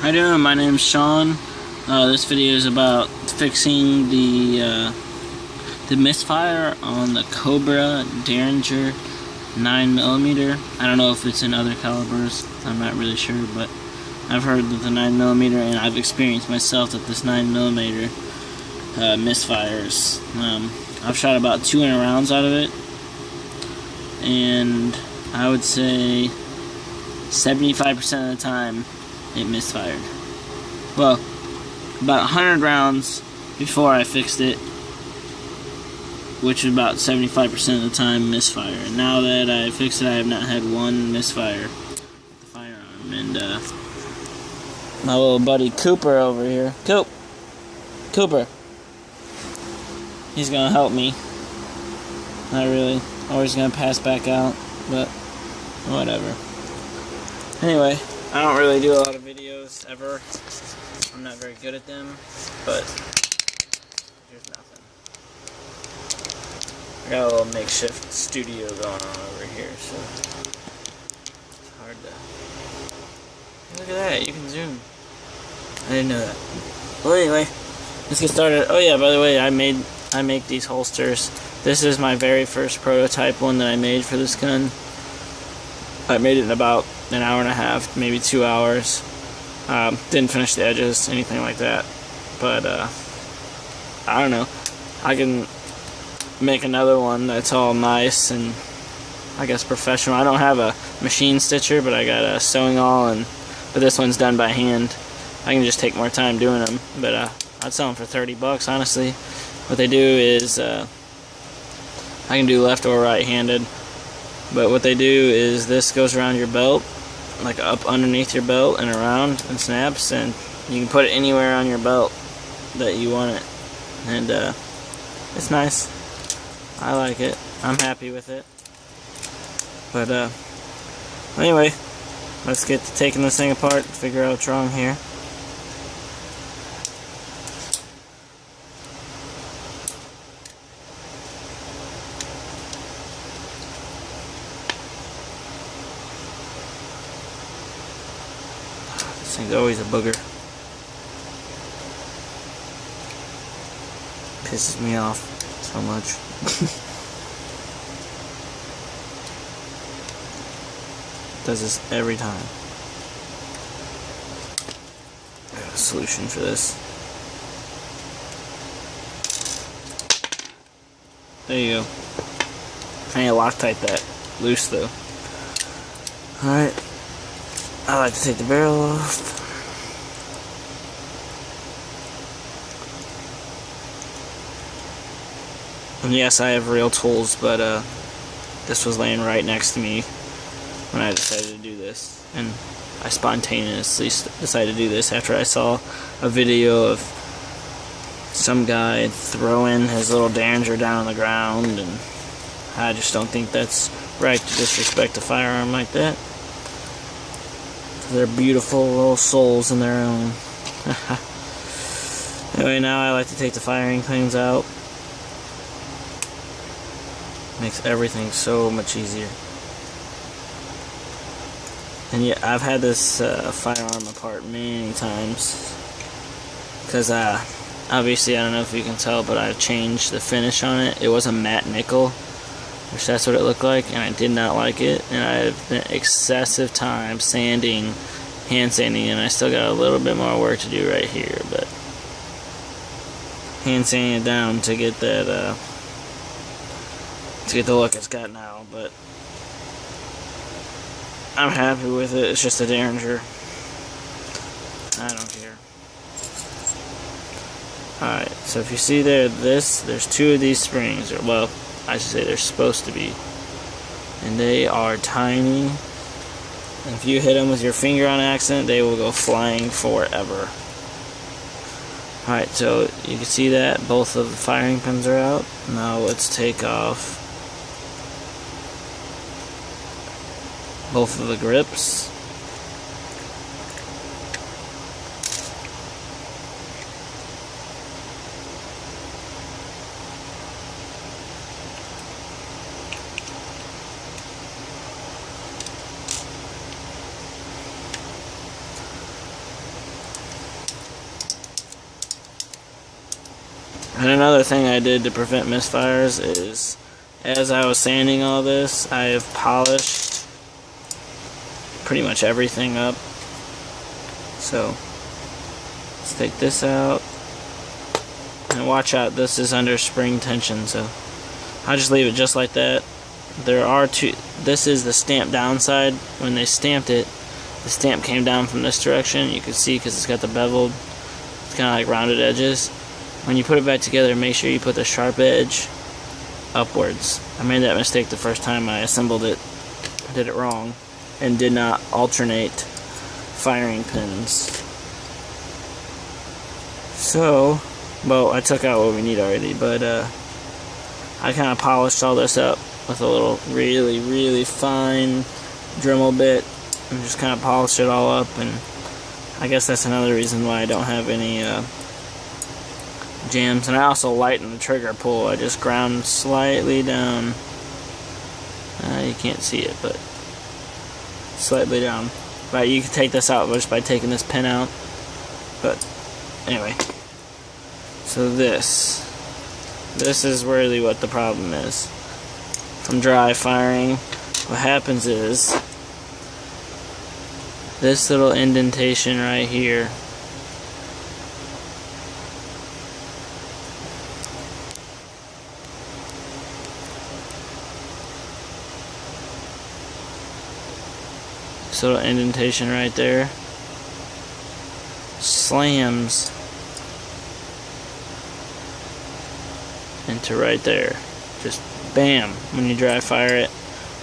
How you doing? My name's Sean. This video is about fixing the misfire on the Cobra Derringer 9mm. I don't know if it's in other calibers. I'm not really sure, but I've heard that the 9mm, and I've experienced myself that this 9mm misfires. I've shot about 200 rounds out of it, and I would say 75% of the time it misfired. Well, about 100 rounds before I fixed it, which was about 75% of the time misfire. And now that I fixed it, I have not had one misfire with the firearm. And my little buddy Cooper over here, Cooper, he's gonna help me. Not really. Always gonna pass back out, but whatever. Anyway, I don't really do a lot of videos ever. I'm not very good at them, but here's nothing. I got a little makeshift studio going on over here, so it's hard to... Hey, look at that, you can zoom. I didn't know that. Well, anyway, let's get started. Oh yeah, by the way, I make these holsters. This is my very first prototype one that I made for this gun. I made it in about an hour and a half, maybe 2 hours. Didn't finish the edges, anything like that. But, I don't know. I can make another one that's all nice and, I guess, professional. I don't have a machine stitcher, but I got a sewing awl, but this one's done by hand. I can just take more time doing them, but I'd sell them for 30 bucks, honestly. What they do is, I can do left or right-handed. But what they do is this goes around your belt, like up underneath your belt and around, and snaps, and you can put it anywhere on your belt that you want it. And it's nice. I like it. I'm happy with it. But anyway, let's get to taking this thing apart, figure out what's wrong here. This thing's always a booger. Pisses me off so much. Does this every time. I have a solution for this. There you go. I need to Loctite that loose though. Alright. I like to take the barrel off. And yes, I have real tools, but this was laying right next to me when I decided to do this. And I spontaneously decided to do this after I saw a video of some guy throwing his little Derringer down on the ground, and I just don't think that's right to disrespect a firearm like that. They're beautiful little souls in their own. Anyway, now I like to take the firing pins out. Makes everything so much easier. And yeah, I've had this firearm apart many times. Because obviously, I don't know if you can tell, but I've changed the finish on it. It was a matte nickel, which that's what it looked like, and I did not like it. And I've spent excessive time hand sanding, and I still got a little bit more work to do right here, but hand sanding it down to get that, to get the look it's got now. But I'm happy with it. It's just a Derringer. I don't care. Alright, so if you see there's two of these springs, or well, I should say they're supposed to be, and they are tiny. And if you hit them with your finger on accident, they will go flying forever. Alright, so you can see that both of the firing pins are out. Now let's take off both of the grips. And another thing I did to prevent misfires is, as I was sanding all this, I have polished pretty much everything up. So let's take this out, and watch out, this is under spring tension, so I'll just leave it just like that. There are two, this is the stamp down side. When they stamped it, the stamp came down from this direction. You can see because it's got the beveled, it's kind of like rounded edges. When you put it back together, make sure you put the sharp edge upwards. I made that mistake the first time I assembled it. I did it wrong and did not alternate firing pins. So, well, I took out what we need already, but I kind of polished all this up with a little really fine Dremel bit and just kind of polished it all up. And I guess that's another reason why I don't have any jams. And I also lightened the trigger pull. I just ground slightly down. You can't see it, but slightly down. But you can take this out just by taking this pin out. But anyway, so this is really what the problem is. From dry firing, what happens is this little indentation right here, this little indentation right there slams into right there. Just bam, when you dry fire it,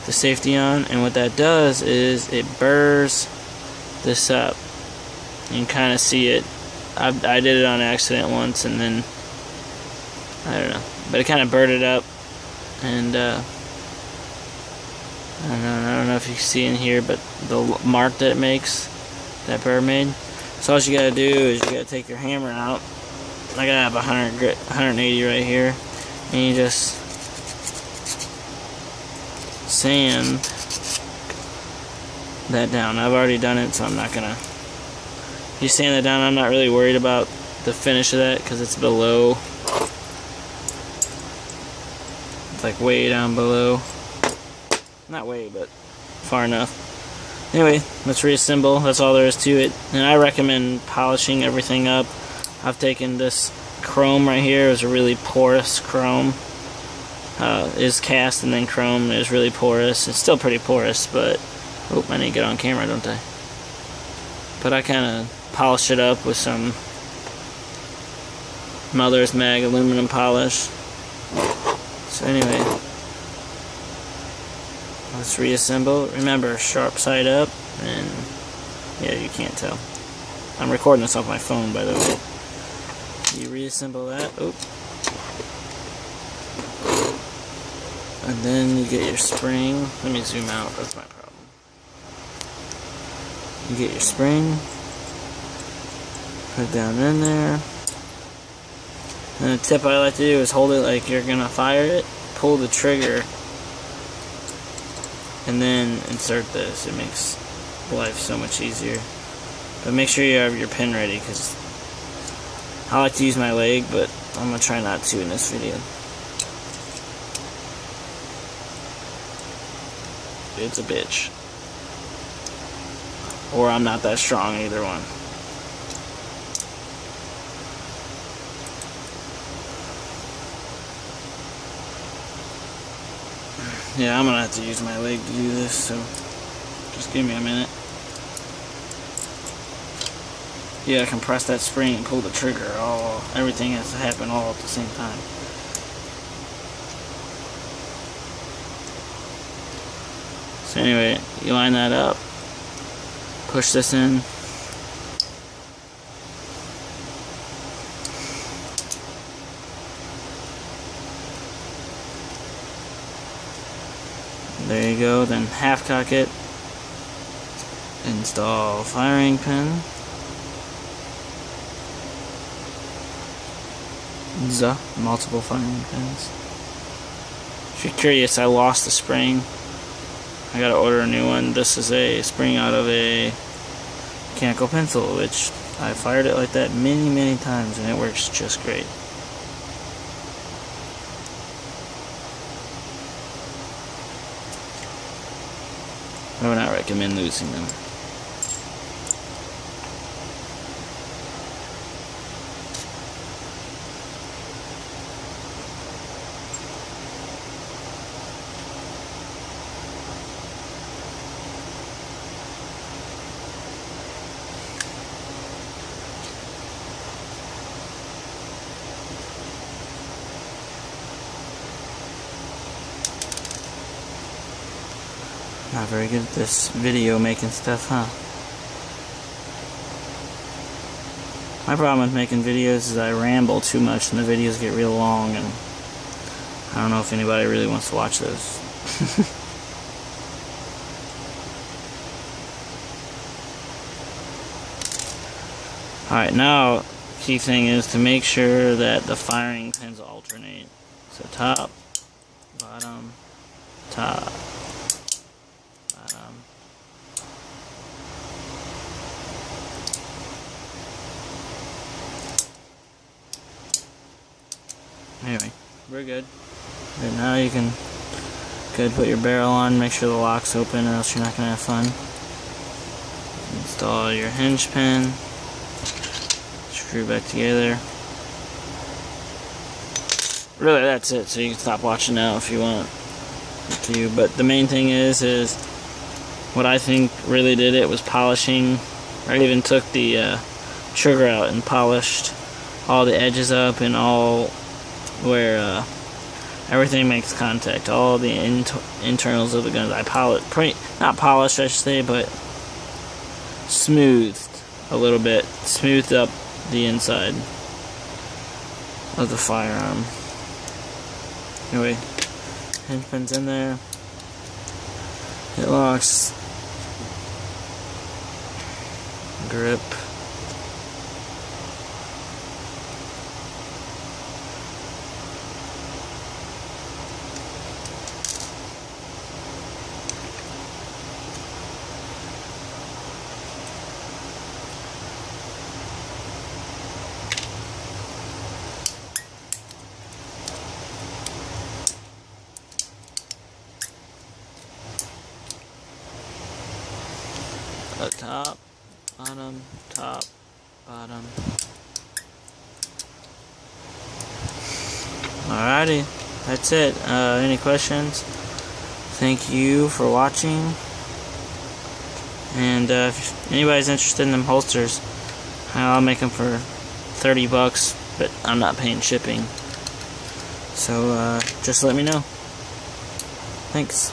the safety on, and what that does is it burrs this up. You can kind of see it. I did it on accident once, and then I don't know, but it kind of burred it up, and I don't know if you can see in here, but the mark that it makes, that burr made. So all you gotta do is you gotta take your hammer out. I gotta have 180 right here, and you just sand that down. I've already done it, so I'm not gonna. You sand that down. I'm not really worried about the finish of that because it's below. It's like way down below. Not way, but far enough. Anyway, let's reassemble. That's all there is to it. And I recommend polishing everything up. I've taken this chrome right here. It was a really porous chrome. Is cast and then chrome. It was really porous. It's still pretty porous, but oh, I need to get on camera, don't I? But I kind of polished it up with some Mother's Mag aluminum polish. So anyway, let's reassemble. Remember, sharp side up, and yeah, you can't tell. I'm recording this off my phone, by the way. You reassemble that. Oop. And then you get your spring. Let me zoom out, that's my problem. You get your spring, put it down in there. And the tip I like to do is hold it like you're gonna fire it, pull the trigger, and then insert this. It makes life so much easier. But make sure you have your pin ready, because I like to use my leg, but I'm gonna try not to in this video. It's a bitch. Or I'm not that strong, either one. Yeah, I'm gonna have to use my leg to do this, so just give me a minute. Yeah, I can press that spring and pull the trigger. Everything has to happen all at the same time. So anyway, you line that up, push this in. There you go, then half cock it, install firing pin, multiple firing pins. If you're curious, I lost the spring. I gotta order a new one. This is a spring out of a mechanical pencil, which I fired it like that many times and it works just great. recommend losing them. Not very good at this video making stuff, huh? My problem with making videos is I ramble too much and the videos get real long, and I don't know if anybody really wants to watch those. Alright, now key thing is to make sure that the firing pins alternate. So top, bottom, top. Anyway, we're good. And now you can put your barrel on, make sure the lock's open or else you're not going to have fun. Install your hinge pin, screw back together. Really, that's it, so you can stop watching now if you want to. But the main thing is what I think really did it was polishing. I even took the trigger out and polished all the edges up and all where everything makes contact, all the internals of the guns. I not polished, I should say, but smoothed a little bit, smoothed up the inside of the firearm. Anyway, hinge pin's in there. It locks. Grip. Top, bottom, top, bottom. Alrighty, that's it. Any questions? Thank you for watching. And if anybody's interested in them holsters, I'll make them for $30, but I'm not paying shipping. So just let me know. Thanks.